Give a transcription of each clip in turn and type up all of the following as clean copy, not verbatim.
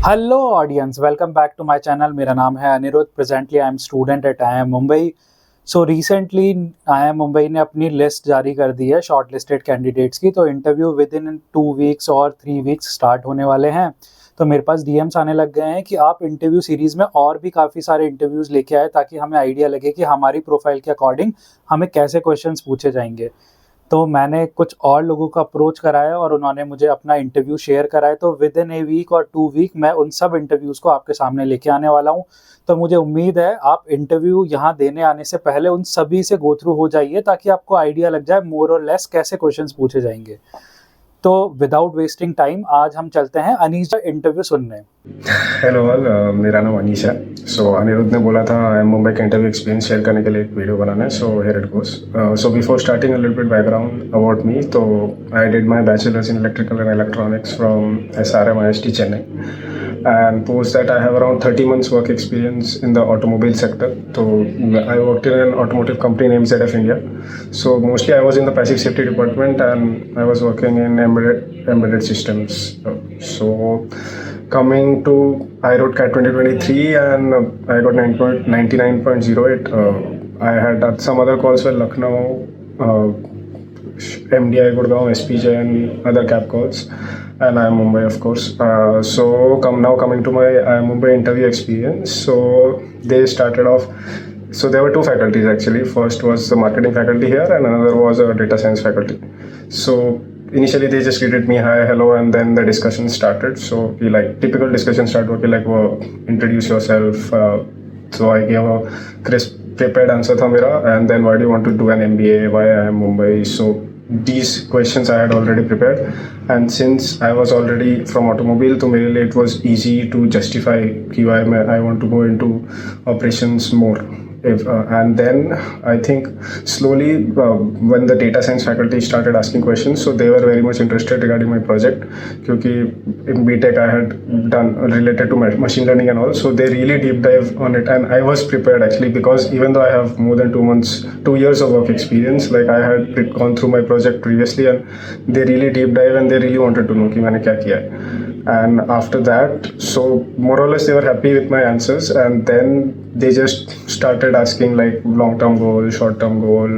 Hello audience, welcome back to my channel. मेरा नाम है Aniruddh. Presently I am student at IIM Mumbai. So recently IIM Mumbai ने अपनी list जारी कर दी है शॉर्ट लिस्टेड कैंडिडेट्स की। तो इंटरव्यू विद इन 2 वीक्स और 3 वीक्स स्टार्ट होने वाले हैं। तो मेरे पास DMs आने लग गए हैं कि आप इंटरव्यू सीरीज़ में और भी काफ़ी सारे इंटरव्यूज़ लेके आए, ताकि हमें आइडिया लगे कि हमारी प्रोफाइल के अकॉर्डिंग हमें कैसे क्वेश्चंस पूछे जाएंगे। तो मैंने कुछ और लोगों को अप्रोच करा है और उन्होंने मुझे अपना इंटरव्यू शेयर करा है। तो विद इन ए वीक और 2 वीक मैं उन सब इंटरव्यूज़ को आपके सामने लेके आने वाला हूँ। तो मुझे उम्मीद है आप इंटरव्यू यहाँ देने आने से पहले उन सभी से गो थ्रू हो जाइए, ताकि आपको आइडिया लग जाए मोर और लेस कैसे क्वेश्चंस पूछे जाएंगे। तो विदाउट वेस्टिंग टाइम आज हम चलते हैं अनीश का इंटरव्यू सुनने। हेलो ऑल, मेरा नाम अनीश है। सो अनिरुद्ध ने बोला था IIM मुंबई का इंटरव्यू एक्सपीरियंस शेयर करने के लिए एक वीडियो बनाना है। So here it goes. So before starting a little bit background about me, तो I did my bachelors in electrical and electronics from SRM IST Chennai, and post that I have around 30 months work experience in the automobile sector. So I worked in an automotive company named ZF India. So mostly I was in the passive safety department and I was working in embedded systems. So coming to iRoad CAT 2023, and I got 99.08. I had some other calls for Lucknow, MDI Gurgaon, SPJ, and other cap calls, and IIM Mumbai, of course. So coming to my IIM Mumbai interview experience. So they started off. So there were two faculties actually. First was the marketing faculty here, and another was a data science faculty. So initially they just greeted me, hi, hello, and then the discussion started. So we like typical discussion started working like, well, introduce yourself. So I gave a crisp prepared answer था मेरा, and then why do you want to do an MBA, why IIM Mumbai. So these questions I had already prepared, and since I was already from automobile, तो मेरे लिए it was easy to justify कि why I want to go into operations more. And then I think slowly when the data science faculty started asking questions, so they were very much interested regarding my project, क्योंकि in BTech I had done related to machine learning and all, so they really deep dive on it, and I was prepared actually, because even though I have more than 2 years of work experience, like I had gone through my project previously, and they really deep dive and they really wanted to know कि मैंने क्या किया है. And after that, so more or less they were happy with my answers, and then they just started asking like long-term goal, short-term goal,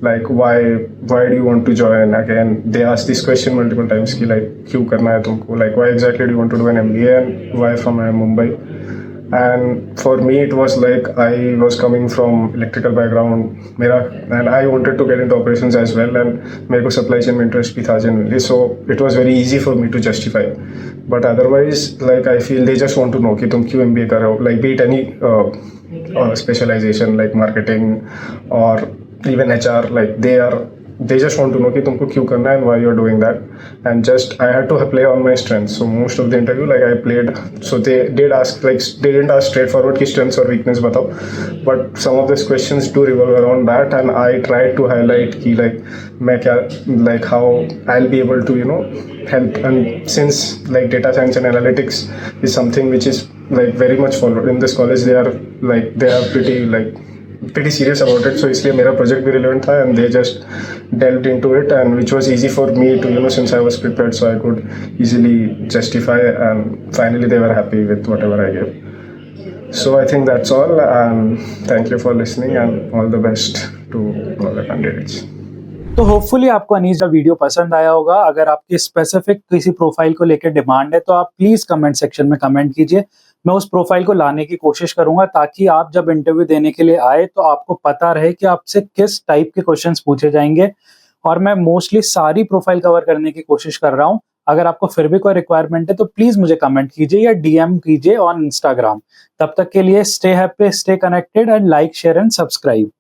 like why do you want to join. Again they asked this question multiple times कि like क्यों करना है तुमको, like why exactly do you want to do an MBA and why from Mumbai. And for me it was like I was coming from electrical background मेरा, and I wanted to get into operations as well, and मेरे को supply chain में interest भी था generally, so it was very easy for me to justify. But otherwise like I feel they just want to know कि तुम क्यों MBA कर रहे हो, like be it any specialization like marketing or even HR, like they just want to know कि तुमको क्यों करना है and why you're doing that. And just I had to play on my strengths. So most of the interview like I played, so they did ask, like they didn't ask straightforward कि strengths or weakness बताओ, but some of these questions do revolve around that, and I tried to highlight कि like मैं क्या, like how I'll be able to help. And since like data science and analytics is something which is like very much followed in this college, they are pretty serious about it, so इसलिए मेरा project भी relevant था, and they just delved into it, and which was easy for me to since I was prepared, so I could easily justify, and finally they were happy with whatever I gave. So I think that's all, and thank you for listening, and all the best to all the candidates. तो hopefully आपको अनीश का video पसंद आया होगा। अगर आपकी specific किसी profile को लेकर डिमांड है तो आप प्लीज कमेंट सेक्शन में कमेंट कीजिए। मैं उस प्रोफाइल को लाने की कोशिश करूंगा, ताकि आप जब इंटरव्यू देने के लिए आए तो आपको पता रहे कि आपसे किस टाइप के क्वेश्चंस पूछे जाएंगे। और मैं मोस्टली सारी प्रोफाइल कवर करने की कोशिश कर रहा हूँ। अगर आपको फिर भी कोई रिक्वायरमेंट है तो प्लीज मुझे कमेंट कीजिए या DM कीजिए ऑन इंस्टाग्राम। तब तक के लिए stay happy, stay connected, and like, share and subscribe.